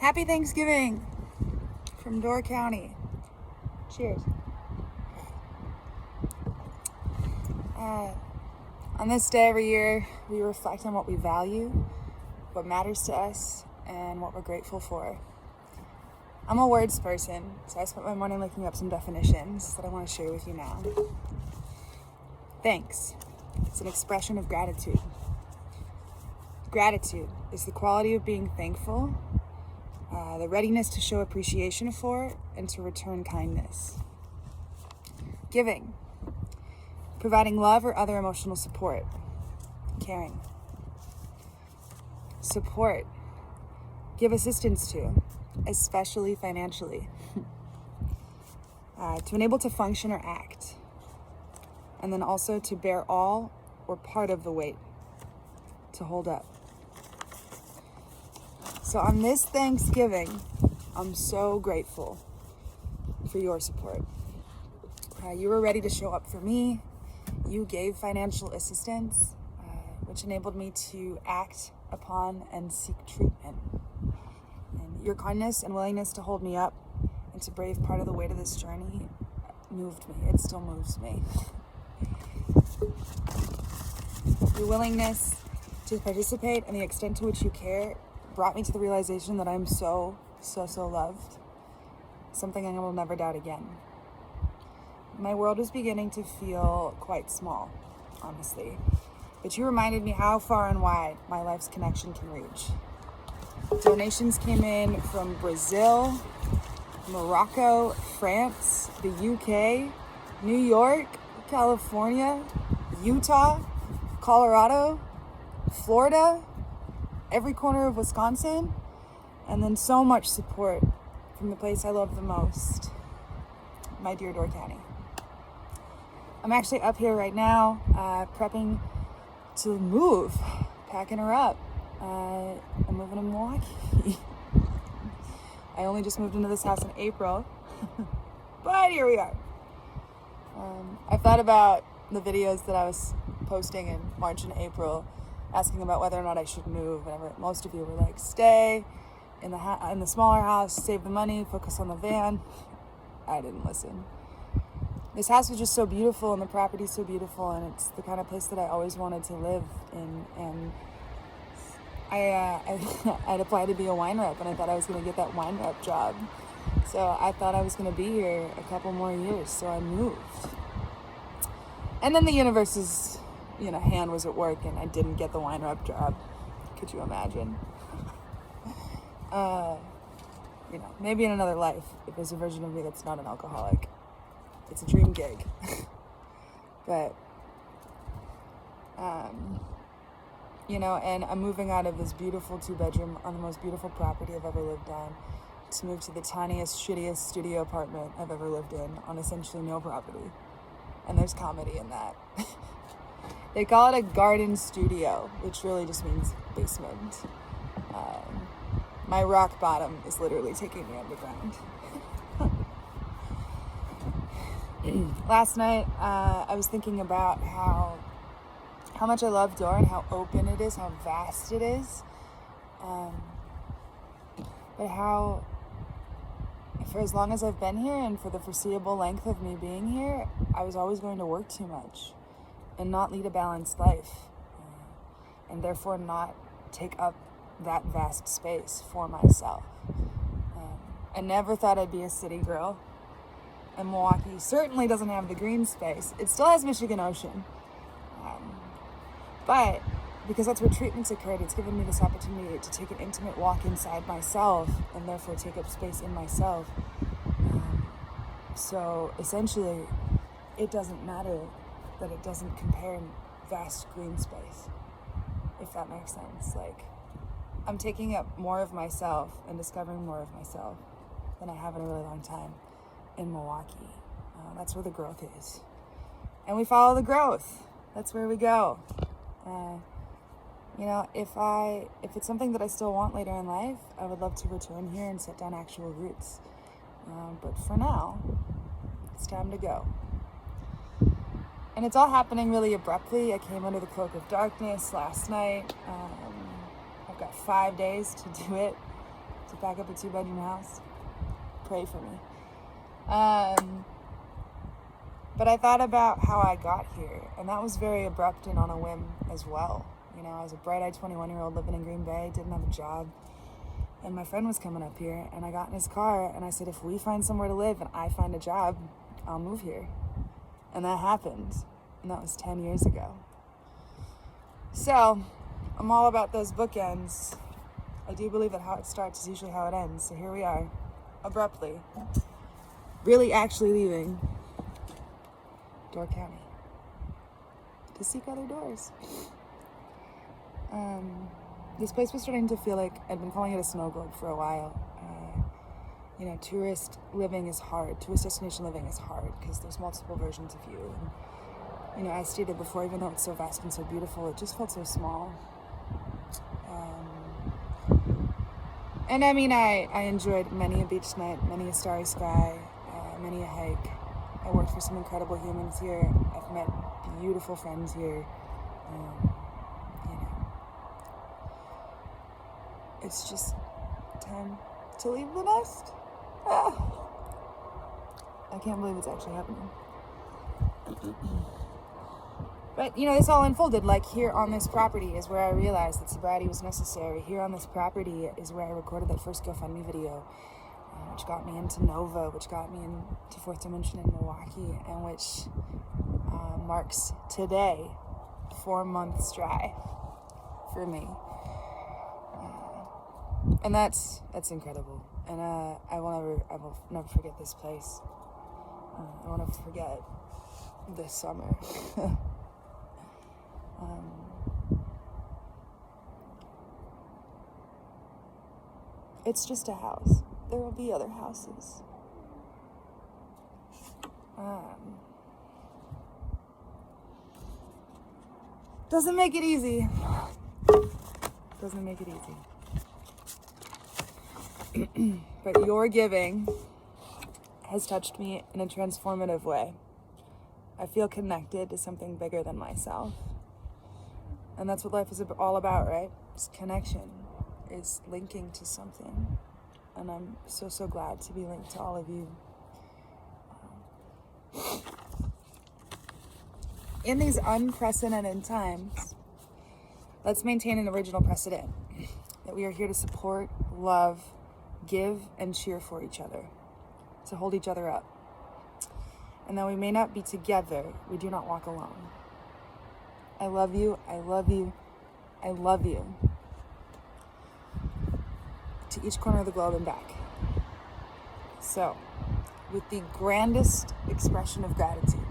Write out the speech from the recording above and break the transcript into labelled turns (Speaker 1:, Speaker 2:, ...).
Speaker 1: Happy Thanksgiving from Door County. Cheers. On this day every year, we reflect on what we value, what matters to us, and what we're grateful for. I'm a words person, so I spent my morning looking up some definitions that I want to share with you now. Thanks. It's an expression of gratitude. Gratitude is the quality of being thankful, the readiness to show appreciation for, and to return kindness. Giving. Providing love or other emotional support. Caring. Support. Give assistance to, especially financially. To enable to function or act. And then also to bear all or part of the weight. To hold up. So on this Thanksgiving, I'm so grateful for your support. You were ready to show up for me. You gave financial assistance, which enabled me to act upon and seek treatment. And your kindness and willingness to hold me up and to brave part of the weight of this journey moved me. It still moves me. Your willingness to participate and the extent to which you care brought me to the realization that I'm so loved. Something I will never doubt again. My world was beginning to feel quite small, honestly. But you reminded me how far and wide my life's connection can reach. Donations came in from Brazil, Morocco, France, the UK, New York, California, Utah, Colorado, Florida, every corner of Wisconsin, and then so much support from the place I love the most, my dear Door County. I'm actually up here right now, prepping to move, packing her up. I'm moving to Milwaukee. I only just moved into this house in April, but here we are. I thought about the videos that I was posting in March and April, asking about whether or not I should move. And most of you were like, stay in the smaller house, save the money, focus on the van. I didn't listen. This house was just so beautiful, and the property's so beautiful, and it's the kind of place that I always wanted to live in. And I'd applied to be a wine rep, and I thought I was going to get that wine rep job. So I thought I was going to be here a couple more years, so I moved. And then the universe's, hand was at work, and I didn't get the wine rep job. Could you imagine? Maybe in another life, if there's a version of me that's not an alcoholic. It's a dream gig. But, and I'm moving out of this beautiful 2-bedroom on the most beautiful property I've ever lived on to move to the tiniest, shittiest studio apartment I've ever lived in on essentially no property. And there's comedy in that. They call it a garden studio, which really just means basement. My rock bottom is literally taking me underground. Last night, I was thinking about how much I love Door and how open it is, how vast it is. But how, for as long as I've been here and for the foreseeable length of me being here, I was always going to work too much and not lead a balanced life, and therefore not take up that vast space for myself. I never thought I'd be a city girl, and Milwaukee certainly doesn't have the green space. It still has Michigan Ocean, but because that's where treatments occurred, it's given me this opportunity to take an intimate walk inside myself and therefore take up space in myself. So essentially, it doesn't matter that it doesn't compare in vast green space, if that makes sense. Like, I'm taking up more of myself and discovering more of myself than I have in a really long time in Milwaukee. That's where the growth is. And we follow the growth. That's where we go. If it's something that I still want later in life, I would love to return here and set down actual roots. But for now, it's time to go. And it's all happening really abruptly. I came under the cloak of darkness last night. I've got 5 days to do it. to pack up a 2-bedroom house. Pray for me. But I thought about how I got here, and that was very abrupt and on a whim as well. You know, I was a bright-eyed 21-year-old living in Green Bay, didn't have a job, and my friend was coming up here, and I got in his car, and I said, if we find somewhere to live and I find a job, I'll move here. And that happened, and that was 10 years ago. So, I'm all about those bookends. I do believe that how it starts is usually how it ends, so here we are, abruptly, really actually leaving Door County to seek other doors. This place was starting to feel like, I'd been calling it a snow globe for a while. You know, tourist living is hard. Tourist destination living is hard because there's multiple versions of you. And, you know, as stated before, even though it's so vast and so beautiful, it just felt so small. And I mean, I enjoyed many a beach night, many a starry sky, many a hike. I worked for some incredible humans here. I've met beautiful friends here. You know, it's just time to leave the nest. I can't believe it's actually happening. But, you know, this all unfolded. Like, here on this property is where I realized that sobriety was necessary. Here on this property is where I recorded that first GoFundMe video, which got me into Nova, which got me into Fourth Dimension in Milwaukee, and which marks today 4 months dry for me. And that's incredible. And I will never forget this place. I won't never forget this summer. It's just a house. There will be other houses. Doesn't make it easy. Doesn't make it easy. But your giving has touched me in a transformative way. I feel connected to something bigger than myself. And that's what life is all about, right? It's connection, is linking to something. And I'm so, so glad to be linked to all of you. In these unprecedented times, let's maintain an original precedent that we are here to support, love, give, and cheer for each other, to hold each other up. And though we may not be together, we do not walk alone. I love you, I love you, I love you. To each corner of the globe and back. So, with the grandest expression of gratitude,